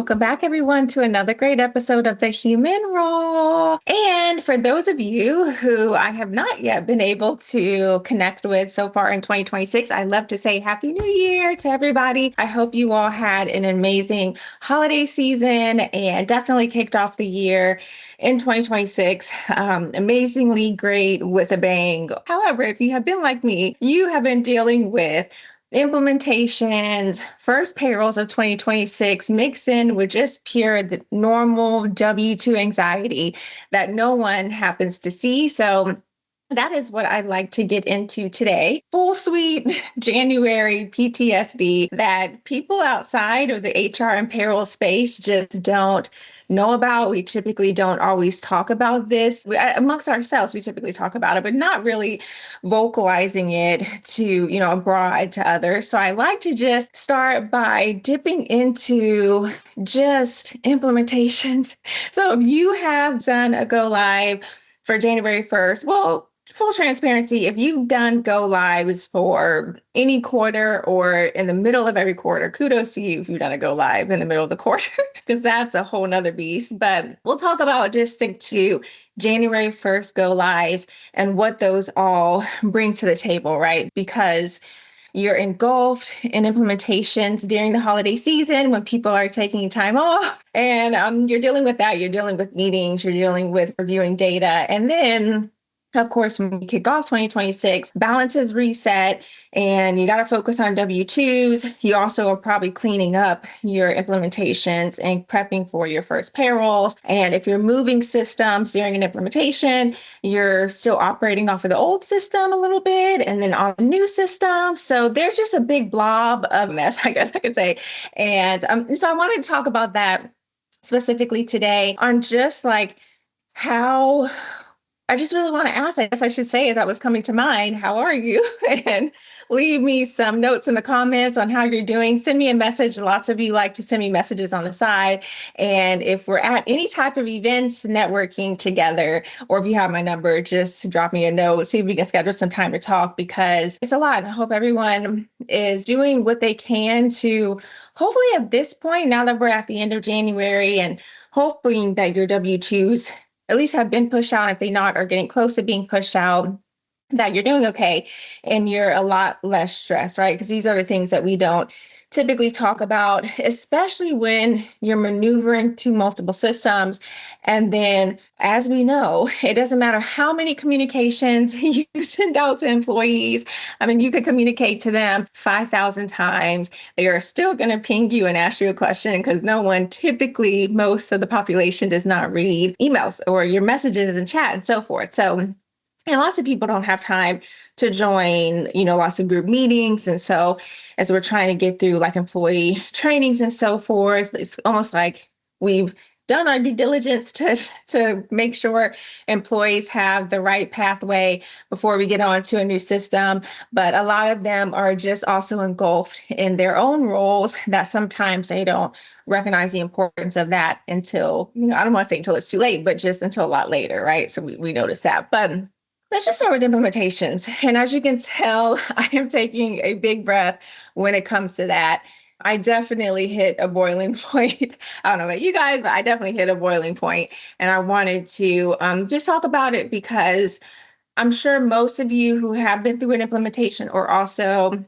Welcome back, everyone, to another great episode of The Human Raw. And for those of you who I have not yet been able to connect with so far in 2026, I'd love to say Happy New Year to everybody. I hope you all had an amazing holiday season and definitely kicked off the year in 2026 amazingly great with a bang. However, if you have been like me, you have been dealing with implementations, first payrolls of 2026 mixed in with just pure the normal W-2 anxiety that no one happens to see. So that is what I'd like to get into today. Full suite January PTSD that people outside of the HR and payroll space just don't know about. We typically don't always talk about this amongst ourselves. We typically talk about it, but not really vocalizing it to, abroad to others. So I like to just start by dipping into just implementations. So if you have done a go live for January 1st, well, full transparency, if you've done go lives for any quarter or in the middle of every quarter, kudos to you if you've done a go live in the middle of the quarter, because that's a whole nother beast. But we'll talk about just stick to January 1st go lives and what those all bring to the table, right? Because you're engulfed in implementations during the holiday season when people are taking time off and you're dealing with that. You're dealing with meetings, you're dealing with reviewing data. And then of course, when we kick off 2026, balances reset and you got to focus on W-2s. You also are probably cleaning up your implementations and prepping for your first payrolls. And if you're moving systems during an implementation, you're still operating off of the old system a little bit and then on the new system. So there's just a big blob of mess, I guess I could say. And so I wanted to talk about that specifically today on just like how I just really want to ask, I guess I should say, as that was coming to mind, how are you? And leave me some notes in the comments on how you're doing. Send me a message. Lots of you like to send me messages on the side. And if we're at any type of events, networking together, or if you have my number, just drop me a note, see if we can schedule some time to talk because it's a lot. I hope everyone is doing what they can to hopefully at this point, now that we're at the end of January and hoping that your W-2s at least have been pushed out, if they not are getting close to being pushed out, that you're doing okay and you're a lot less stressed, right? Because these are the things that we don't typically talk about, especially when you're maneuvering to multiple systems. And then, as we know, it doesn't matter how many communications you send out to employees. I mean, you could communicate to them 5,000 times. They are still going to ping you and ask you a question because most of the population does not read emails or your messages in the chat and so forth. So, and lots of people don't have time to join, lots of group meetings. And so as we're trying to get through like employee trainings and so forth, it's almost like we've done our due diligence to make sure employees have the right pathway before we get on to a new system. But a lot of them are just also engulfed in their own roles that sometimes they don't recognize the importance of that until, I don't want to say until it's too late, but just until a lot later, right? So we notice that. But let's just start with implementations. And as you can tell, I am taking a big breath when it comes to that. I definitely hit a boiling point. I don't know about you guys, but I definitely hit a boiling point. And I wanted to just talk about it because I'm sure most of you who have been through an implementation or also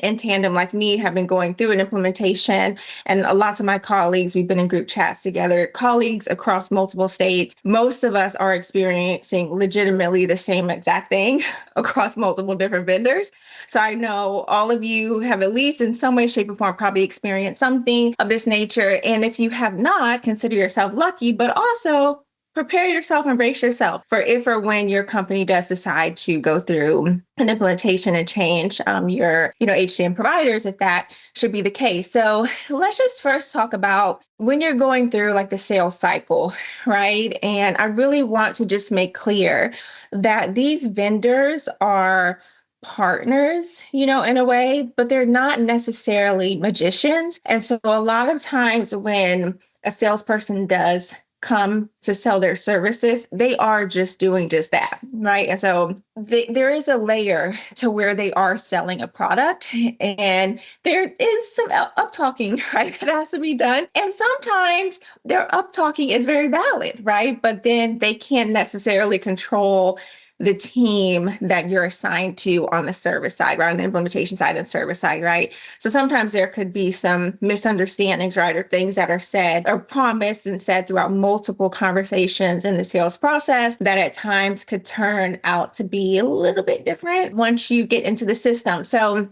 in tandem like me have been going through an implementation, and lots of my colleagues, we've been in group chats together, colleagues across multiple states. Most of us are experiencing legitimately the same exact thing across multiple different vendors. So I know all of you have at least in some way, shape, or form probably experienced something of this nature. And if you have not, consider yourself lucky, but also prepare yourself and brace yourself for if or when your company does decide to go through an implementation and change your HCM providers, if that should be the case. So let's just first talk about when you're going through like the sales cycle, right? And I really want to just make clear that these vendors are partners, in a way, but they're not necessarily magicians. And so a lot of times when a salesperson does come to sell their services, they are just doing just that, right? And so there is a layer to where they are selling a product, and there is some up talking, right, that has to be done. And sometimes their up talking is very valid, right? But then they can't necessarily control the team that you're assigned to on the service side, right? On the implementation side and service side, right? So sometimes there could be some misunderstandings, right? Or things that are said or promised and said throughout multiple conversations in the sales process that at times could turn out to be a little bit different once you get into the system. So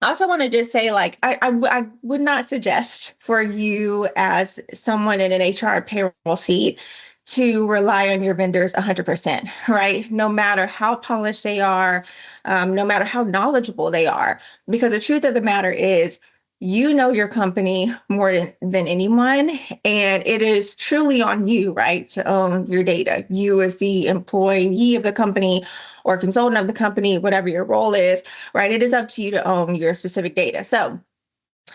I also want to just say, like, I would not suggest for you as someone in an HR payroll seat to rely on your vendors 100%, right? No matter how polished they are, no matter how knowledgeable they are, because the truth of the matter is, you know your company more than anyone, and it is truly on you, right, to own your data. You as the employee of the company or consultant of the company, whatever your role is, right? It is up to you to own your specific data. So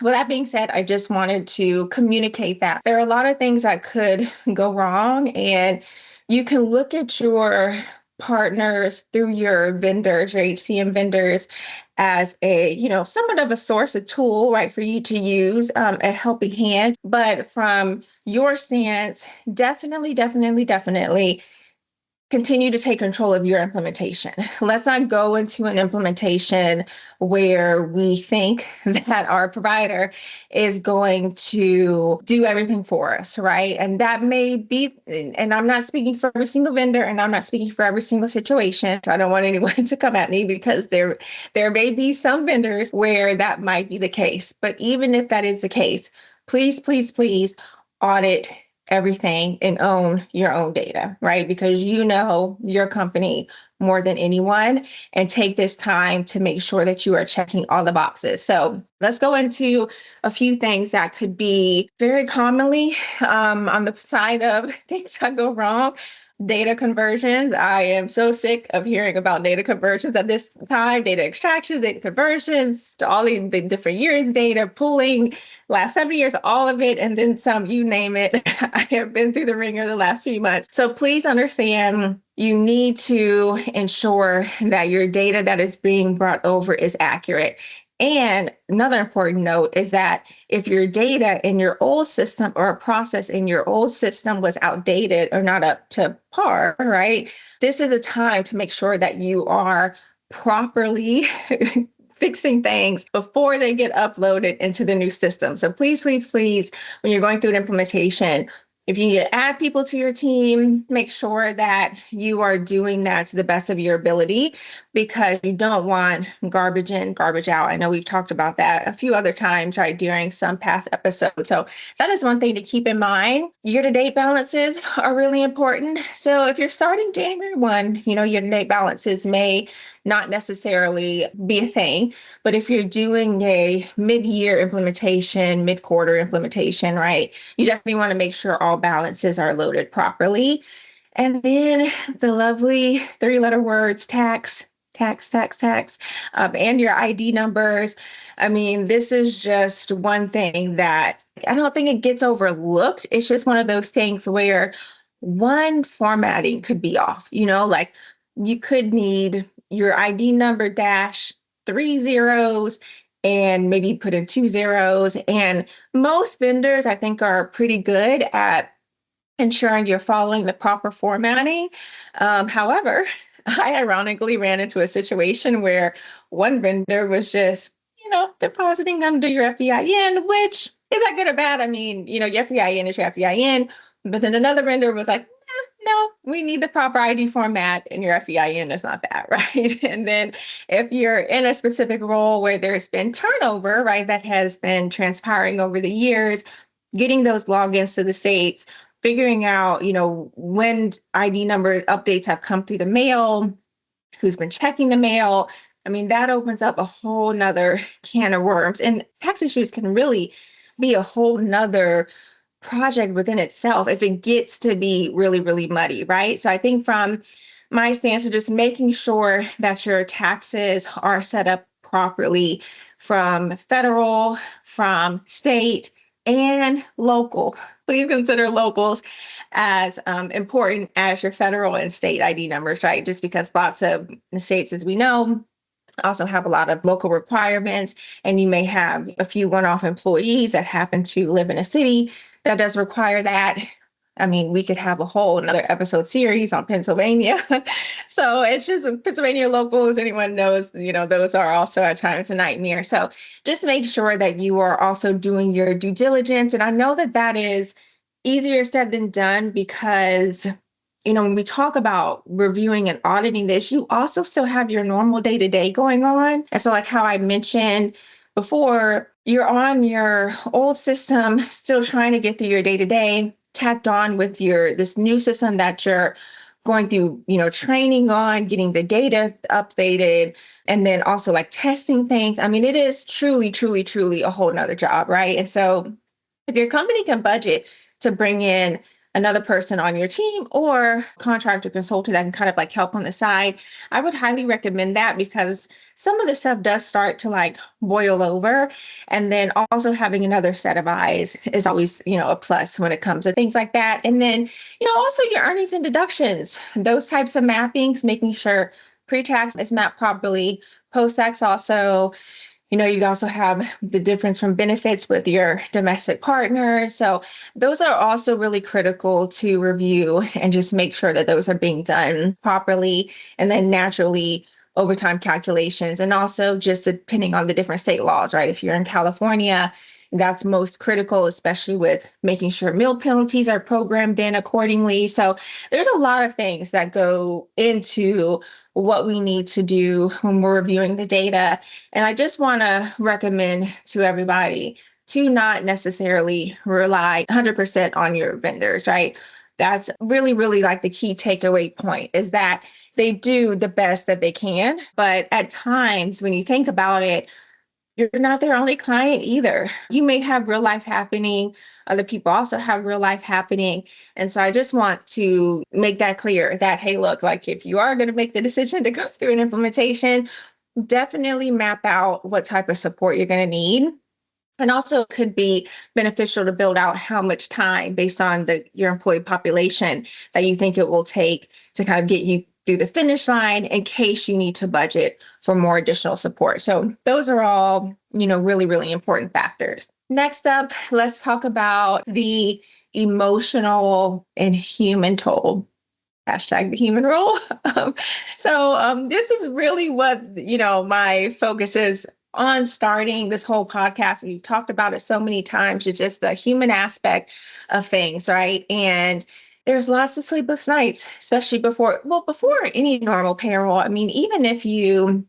with that being said, I just wanted to communicate that there are a lot of things that could go wrong, and you can look at your partners through your vendors, your HCM vendors, as a, somewhat of a source, a tool, right, for you to use, a helping hand. But from your stance, definitely continue to take control of your implementation. Let's not go into an implementation where we think that our provider is going to do everything for us, right? And that may be, and I'm not speaking for every single vendor, and I'm not speaking for every single situation. So I don't want anyone to come at me, because there may be some vendors where that might be the case. But even if that is the case, please audit everything and own your own data, right? Because you know your company more than anyone, and take this time to make sure that you are checking all the boxes. So let's go into a few things that could be very commonly on the side of things that go wrong. Data conversions. I am so sick of hearing about data conversions at this time, data extractions, data conversions, to all the different years, data pooling, last 7 years, all of it, and then some, you name it. I have been through the ringer the last few months. So please understand, you need to ensure that your data that is being brought over is accurate. And another important note is that if your data in your old system or a process in your old system was outdated or not up to par, right? This is a time to make sure that you are properly fixing things before they get uploaded into the new system. So please, when you're going through an implementation, if you need to add people to your team, make sure that you are doing that to the best of your ability, because you don't want garbage in, garbage out. I know we've talked about that a few other times, right, during some past episodes. So that is one thing to keep in mind. Year-to-date balances are really important. So if you're starting January 1, year-to-date balances may not necessarily be a thing. But if you're doing a mid-year implementation, mid-quarter implementation, right, you definitely want to make sure all balances are loaded properly. And then the lovely 3-letter words, tax, and your ID numbers. I mean, this is just one thing that I don't think it gets overlooked. It's just one of those things where one formatting could be off, like you could need your ID number dash 3 zeros and maybe put in 2 zeros. And most vendors, I think, are pretty good at ensuring you're following the proper formatting. However, I ironically ran into a situation where one vendor was just, depositing under your FEIN, which is that good or bad? I mean, your FEIN is your FEIN. But then another vendor was like, no, we need the proper ID format, and your FEIN is not that, right? And then if you're in a specific role where there's been turnover, right, that has been transpiring over the years, getting those logins to the states, figuring out, when ID number updates have come through the mail, who's been checking the mail. I mean, that opens up a whole nother can of worms. And tax issues can really be a whole nother project within itself if it gets to be really muddy, right? So I think from my stance of just making sure that your taxes are set up properly from federal, from state, and local. Please consider locals as important as your federal and state ID numbers, right? Just because lots of the states, as we know, also have a lot of local requirements, and you may have a few one-off employees that happen to live in a city that does require that. I mean, we could have a whole another episode series on Pennsylvania. So it's just Pennsylvania locals, anyone knows, those are also at times a nightmare. So just make sure that you are also doing your due diligence. And I know that that is easier said than done because when we talk about reviewing and auditing this, you also still have your normal day to day going on. And so, like how I mentioned before, you're on your old system, still trying to get through your day to day, tacked on with this new system that you're going through, training on, getting the data updated, and then also like testing things. I mean, it is truly, truly, truly a whole nother job, right? And so if your company can budget to bring in another person on your team or contractor consultant that can kind of like help on the side, I would highly recommend that because some of the stuff does start to like boil over. And then also having another set of eyes is always, a plus when it comes to things like that. And then, also your earnings and deductions, those types of mappings, making sure pre-tax is mapped properly, post-tax also. You also have the difference from benefits with your domestic partner. So those are also really critical to review and just make sure that those are being done properly. And then naturally, overtime calculations, and also just depending on the different state laws, right? If you're in California, that's most critical, especially with making sure meal penalties are programmed in accordingly. So there's a lot of things that go into what we need to do when we're reviewing the data. And I just want to recommend to everybody to not necessarily rely 100% on your vendors, right? That's really, really like the key takeaway point is that they do the best that they can. But at times when you think about it, you're not their only client either. You may have real life happening. Other people also have real life happening. And so I just want to make that clear that, hey, look, like if you are going to make the decision to go through an implementation, definitely map out what type of support you're going to need. And also could be beneficial to build out how much time based on your employee population that you think it will take to kind of get you through the finish line in case you need to budget for more additional support. So those are all, really, really important factors. Next up, let's talk about the emotional and human toll. Hashtag the human role. This is really what, my focus is on starting this whole podcast. We've talked about it so many times. It's just the human aspect of things, right? And there's lots of sleepless nights, especially before any normal payroll. I mean, even if you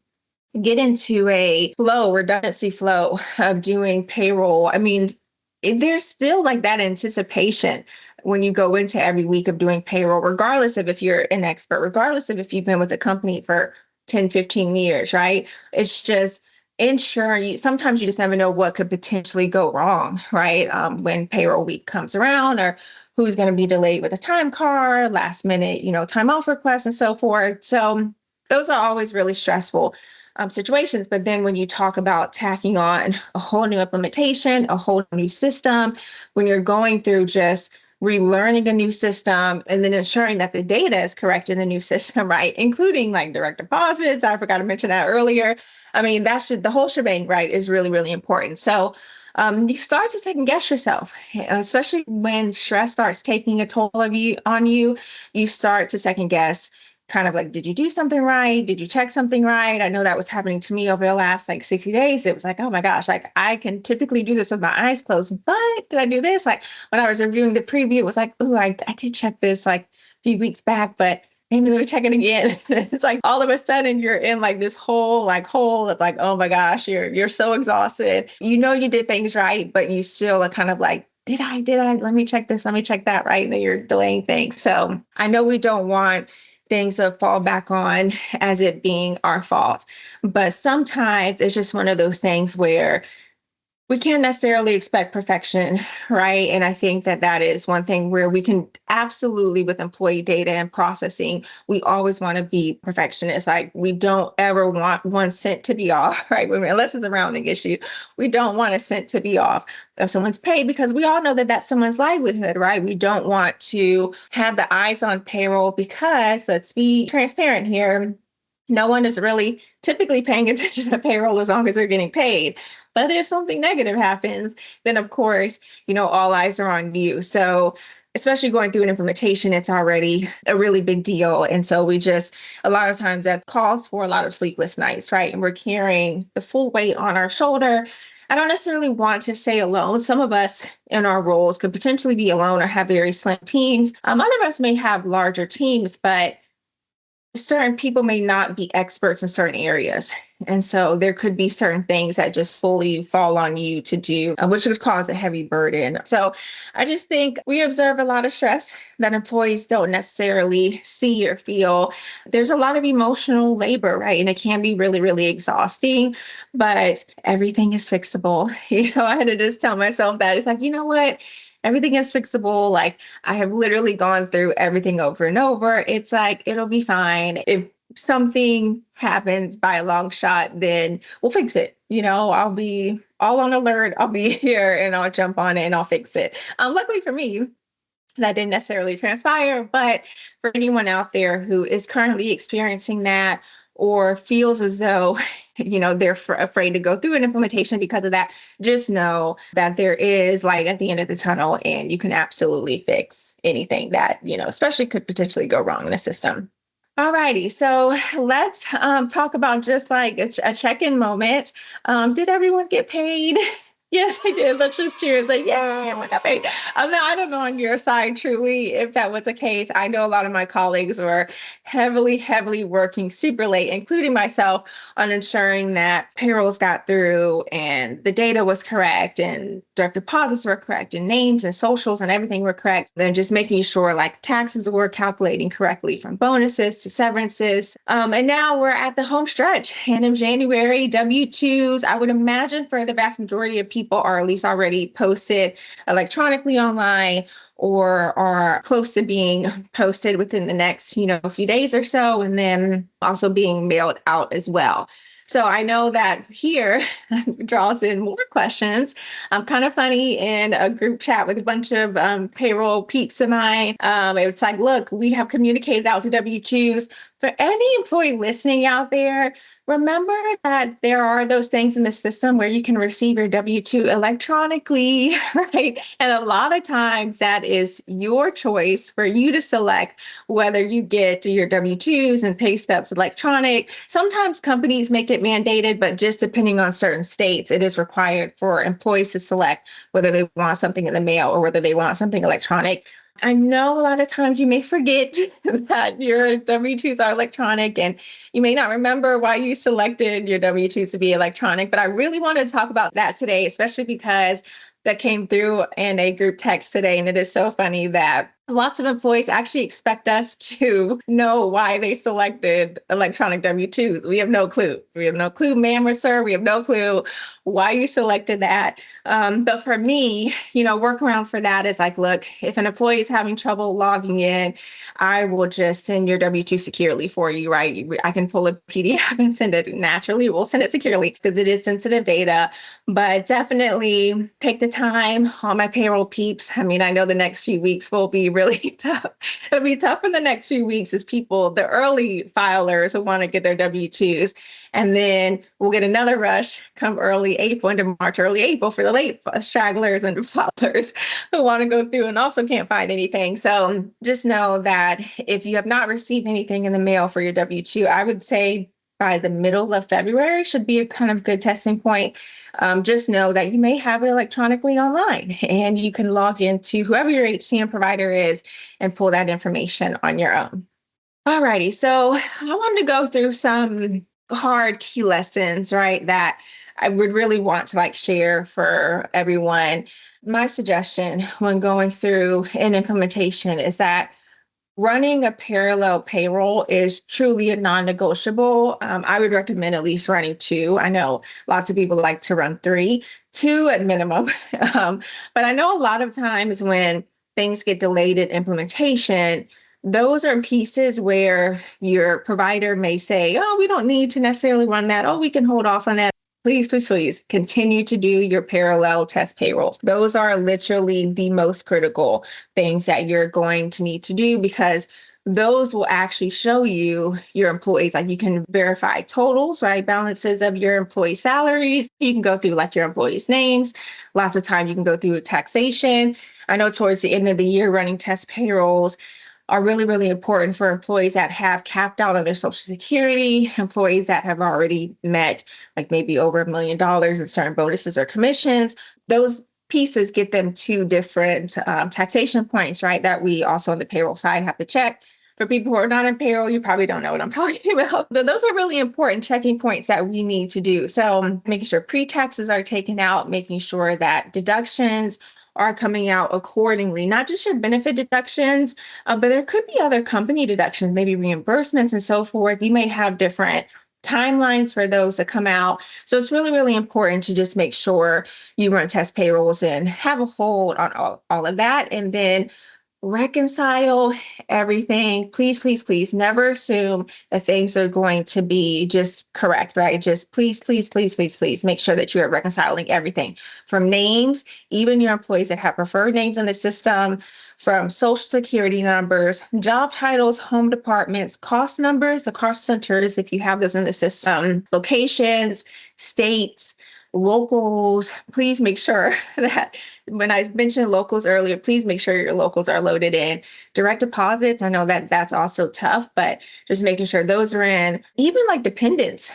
get into a redundancy flow of doing payroll, I mean, there's still like that anticipation when you go into every week of doing payroll, regardless of if you're an expert, regardless of if you've been with the company for 10, 15 years, right? It's just ensuring sometimes you just never know what could potentially go wrong, right? When payroll week comes around, or who's going to be delayed with a time card, last minute, time off requests and so forth. So those are always really stressful situations. But then when you talk about tacking on a whole new implementation, a whole new system, when you're going through just relearning a new system and then ensuring that the data is correct in the new system, right? Including like direct deposits. I forgot to mention that earlier. I mean, the whole shebang, right, is really, really important. So you start to second guess yourself, especially when stress starts taking a toll on you, you start to second guess kind of like, did you do something right? Did you check something right? I know that was happening to me over the last like 60 days. It was like, oh my gosh, like I can typically do this with my eyes closed, but did I do this? Like when I was reviewing the preview, it was like, oh, I did check this like a few weeks back, but maybe let me check it again. It's like all of a sudden you're in like this hole of like, oh my gosh, you're so exhausted. You did things right, but you still are kind of like, did I, let me check this, let me check that, right? And then you're delaying things. So I know we don't want things to fall back on as it being our fault. But sometimes it's just one of those things where we can't necessarily expect perfection, right? And I think that that is one thing where we can absolutely, with employee data and processing, we always want to be perfectionists. Like we don't ever want 1 cent to be off, right? Unless it's a rounding issue, we don't want a cent to be off of someone's pay because we all know that that's someone's livelihood, right? We don't want to have the eyes on payroll because let's be transparent here. No one is really typically paying attention to payroll as long as they're getting paid. But if something negative happens, then of course, all eyes are on you. So especially going through an implementation, it's already a really big deal. And so a lot of times that calls for a lot of sleepless nights, right? And we're carrying the full weight on our shoulder. I don't necessarily want to say alone. Some of us in our roles could potentially be alone or have very slim teams. Other of us may have larger teams, but certain people may not be experts in certain areas. And so there could be certain things that just fully fall on you to do, which would cause a heavy burden. So I just think we observe a lot of stress that employees don't necessarily see or feel. There's a lot of emotional labor, right? And it can be really, really exhausting, but everything is fixable. I had to just tell myself that it's like, you know what? Everything is fixable. Like I have literally gone through everything over and over. It's like, it'll be fine. If something happens by a long shot, then we'll fix it. I'll be all on alert. I'll be here and I'll jump on it and I'll fix it. Luckily for me, that didn't necessarily transpire, but for anyone out there who is currently experiencing that or feels as though, they're afraid to go through an implementation because of that, just know that there is light at the end of the tunnel and you can absolutely fix anything that, especially could potentially go wrong in the system. All righty. So let's talk about just like a check-in moment. Did everyone get paid? Yes, I did. Let's just cheers. Like, yeah, we got paid. Now, I don't know on your side, truly, if that was the case. I know a lot of my colleagues were heavily, heavily working super late, including myself, on ensuring that payrolls got through and the data was correct and direct deposits were correct and names and socials and everything were correct. Then just making sure like taxes were calculating correctly from bonuses to severances. And now we're at the home stretch. And in January, W-2s, I would imagine for the vast majority of people are at least already posted electronically online or are close to being posted within the next, few days or so, and then also being mailed out as well. So I know that here draws in more questions. I'm kind of funny in a group chat with a bunch of payroll peeps of mine. It's like, look, we have communicated out to W-2s. For any employee listening out there, remember that there are those things in the system where you can receive your W-2 electronically, right? And a lot of times that is your choice for you to select whether you get your W-2s and pay stubs electronic. Sometimes companies make it mandated, but just depending on certain states, it is required for employees to select whether they want something in the mail or whether they want something electronic. I know a lot of times you may forget that your W-2s are electronic and you may not remember why you selected your W-2s to be electronic, but I really wanted to talk about that today, especially because that came through in a group text today. And it is so funny that lots of employees actually expect us to know why they selected electronic W-2s. We have no clue. We have no clue, ma'am or sir. We have no clue why you selected that. But for me, workaround for that is like, look, if an employee is having trouble logging in, I will just send your W-2 securely for you, right? I can pull a PDF and send it naturally. We'll send it securely because it is sensitive data, but definitely take the time on my payroll peeps. I mean, I know the next few weeks will be really tough. It'll be tough in the next few weeks as people, the early filers who want to get their W-2s. And then we'll get another rush come early April into March, early April for the late stragglers and filers who want to go through and also can't find anything. So just know that if you have not received anything in the mail for your W-2, I would say by the middle of February should be a kind of good testing point. Just know that you may have it electronically online and you can log into whoever your HCM provider is and pull that information on your own. All righty. So I wanted to go through some hard key lessons, right, that I would really want to share for everyone. My suggestion when going through an implementation is that running a parallel payroll is truly a non-negotiable. I would recommend at least running 2. I know lots of people like to run 3. two at minimum. Um, but I know a lot of times when things get delayed in implementation, those are pieces where your provider may say, oh, we don't need to necessarily run that. Oh, we can hold off on that. Please, please, please continue to do your parallel test payrolls. Those are literally the most critical things that you're going to need to do, because those will actually show you your employees. Like, you can verify totals, right? Balances of your employee salaries. You can go through like your employees' names. Lots of time you can go through taxation. I know towards the end of the year, running test payrolls are really, really important for employees that have capped out on their Social Security, employees that have already met like maybe over $1 million in certain bonuses or commissions. Those pieces get them to different taxation points, right? That we also on the payroll side have to check. For people who are not in payroll, you probably don't know what I'm talking about. But those are really important checking points that we need to do. So making sure pre-taxes are taken out, making sure that deductions are coming out accordingly, not just your benefit deductions, but there could be other company deductions, maybe reimbursements and so forth. You may have different timelines for those to come out. So it's really, really important to just make sure you run test payrolls and have a hold on all of that. And then reconcile everything. Please, please, please never assume that things are going to be just correct, right? Just please, please, please, please, please make sure that you are reconciling everything from names, even your employees that have preferred names in the system, from social security numbers, job titles, home departments, cost numbers, the cost centers, if you have those in the system, locations, states, locals. Please make sure that when I mentioned locals earlier, please make sure your locals are loaded in. Direct deposits, I know that that's also tough, but just making sure those are in. Even like dependents,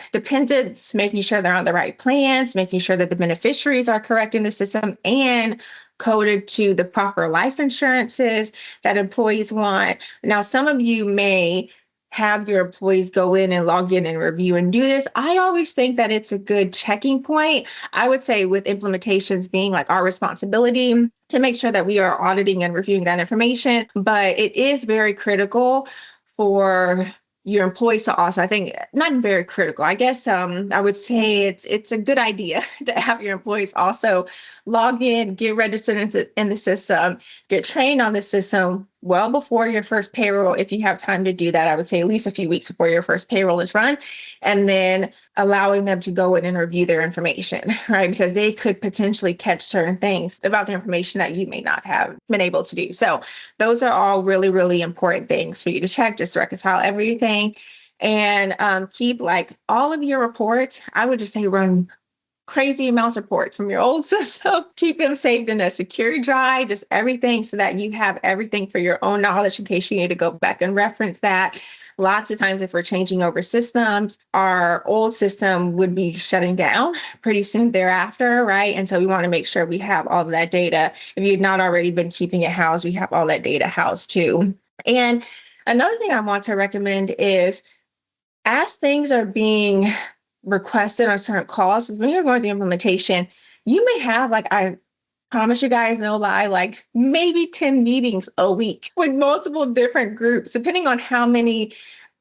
making sure they're on the right plans, making sure that the beneficiaries are correct in the system and coded to the proper life insurances that employees want. Now, some of you may have your employees go in and log in and review and do this. I always think that it's a good checking point. I would say with implementations being like our responsibility to make sure that we are auditing and reviewing that information, but it is very critical for your employees to also, I think, not very critical. I guess I would say it's a good idea to have your employees also log in, get registered in the system, get trained on the system well before your first payroll. If you have time to do that, I would say at least a few weeks before your first payroll is run, and then allowing them to go in and review their information, right? Because they could potentially catch certain things about the information that you may not have been able to do. So those are all really, really important things for you to check, just to reconcile everything. And keep like all of your reports. I would just say run crazy amounts of reports from your old system. Keep them saved in a secure drive, just everything, so that you have everything for your own knowledge in case you need to go back and reference that. Lots of times, if we're changing over systems, our old system would be shutting down pretty soon thereafter, right? And so we want to make sure we have all of that data. If you've not already been keeping it housed, we have all that data housed too. And another thing I want to recommend is, as things are being requested on certain calls, when you're going through implementation, you may have, like, I promise you guys, no lie, like maybe 10 meetings a week with multiple different groups, depending on how many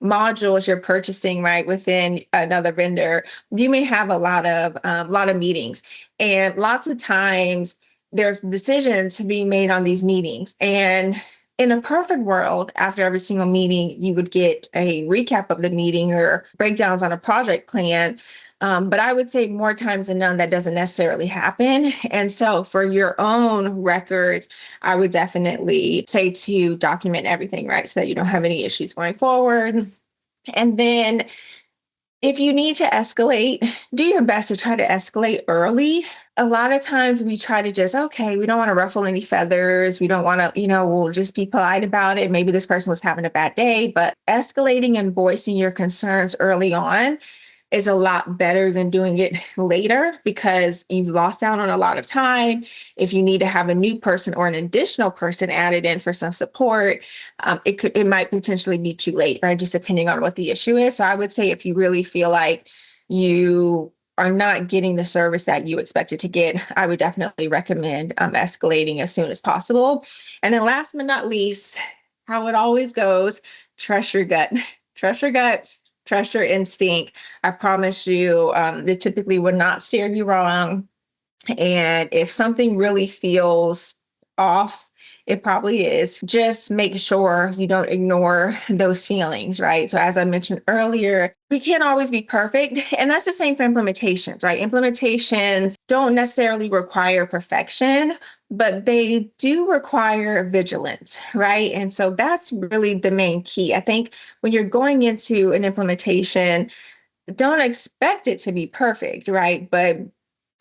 modules you're purchasing, right, within another vendor. You may have a lot of meetings, and lots of times there's decisions being made on these meetings. And in a perfect world, after every single meeting, you would get a recap of the meeting or breakdowns on a project plan. But I would say more times than none, that doesn't necessarily happen. And so for your own records, I would definitely say to document everything, right? So that you don't have any issues going forward. And then if you need to escalate, do your best to try to escalate early. A lot of times we try to just, okay, we don't want to ruffle any feathers. We don't want to, we'll just be polite about it. Maybe this person was having a bad day, but escalating and voicing your concerns early on is a lot better than doing it later, because you've lost out on a lot of time. If you need to have a new person or an additional person added in for some support, it might potentially be too late, right? Just depending on what the issue is. So I would say if you really feel like you are not getting the service that you expected to get, I would definitely recommend escalating as soon as possible. And then last but not least, how it always goes, trust your gut. Trust your gut. Trust your instinct. I promise you, it typically would not steer you wrong. And if something really feels off, it probably is. Just make sure you don't ignore those feelings, right? So, as I mentioned earlier, we can't always be perfect. And that's the same for implementations, right? Implementations don't necessarily require perfection, but they do require vigilance, right? And so that's really the main key. I think when you're going into an implementation, don't expect it to be perfect, right? But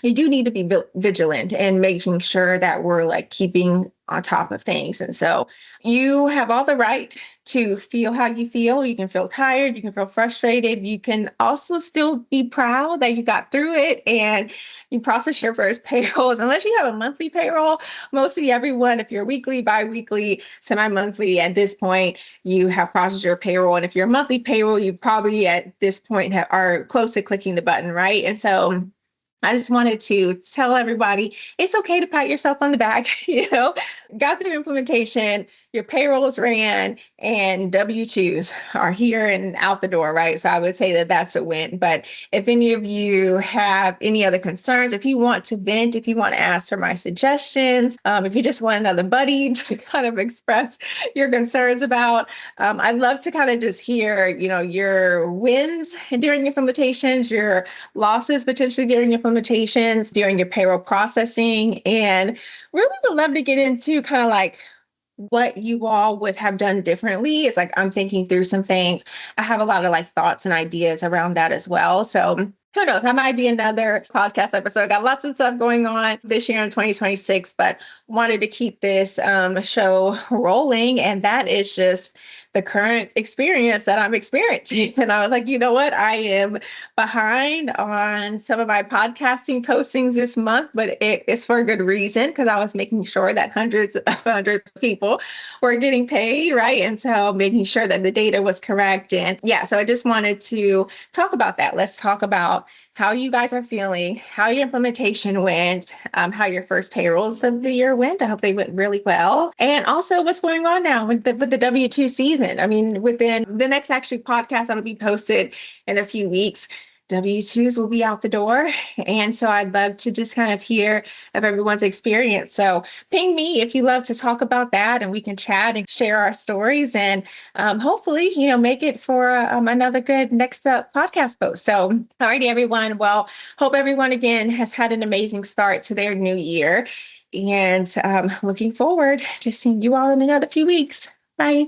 you do need to be vigilant and making sure that we're like keeping on top of things. And so you have all the right to feel how you feel. You can feel tired, you can feel frustrated. You can also still be proud that you got through it and you process your first payrolls. Unless you have a monthly payroll, mostly everyone, if you're weekly, bi-weekly, semi-monthly, at this point, you have processed your payroll. And if you're a monthly payroll, you probably at this point are close to clicking the button, right? And so I just wanted to tell everybody it's okay to pat yourself on the back, got through implementation, your payrolls ran, and W-2s are here and out the door, right? So I would say that that's a win. But if any of you have any other concerns, if you want to vent, if you want to ask for my suggestions, if you just want another buddy to kind of express your concerns about, I'd love to kind of just hear, your wins during implementations, your losses potentially during implementations, during your payroll processing, and really would love to get into kind of like what you all would have done differently. It's like I'm thinking through some things. I have a lot of like thoughts and ideas around that as well. So who knows? That might be another podcast episode. Got lots of stuff going on this year in 2026, but wanted to keep this show rolling. And that is just the current experience that I'm experiencing. And I was like, you know what? I am behind on some of my podcasting postings this month, but it is for a good reason because I was making sure that hundreds of people were getting paid, right? And so making sure that the data was correct. And yeah, so I just wanted to talk about that. Let's talk about how you guys are feeling, how your implementation went, how your first payrolls of the year went. I hope they went really well. And also what's going on now with the W-2 season. I mean, within the next actually podcast that'll be posted in a few weeks, W-2s will be out the door. And so I'd love to just kind of hear of everyone's experience. So ping me if you love to talk about that and we can chat and share our stories and hopefully, make it for another good next podcast post. So, alrighty, everyone. Well, hope everyone again has had an amazing start to their new year and looking forward to seeing you all in another few weeks. Bye.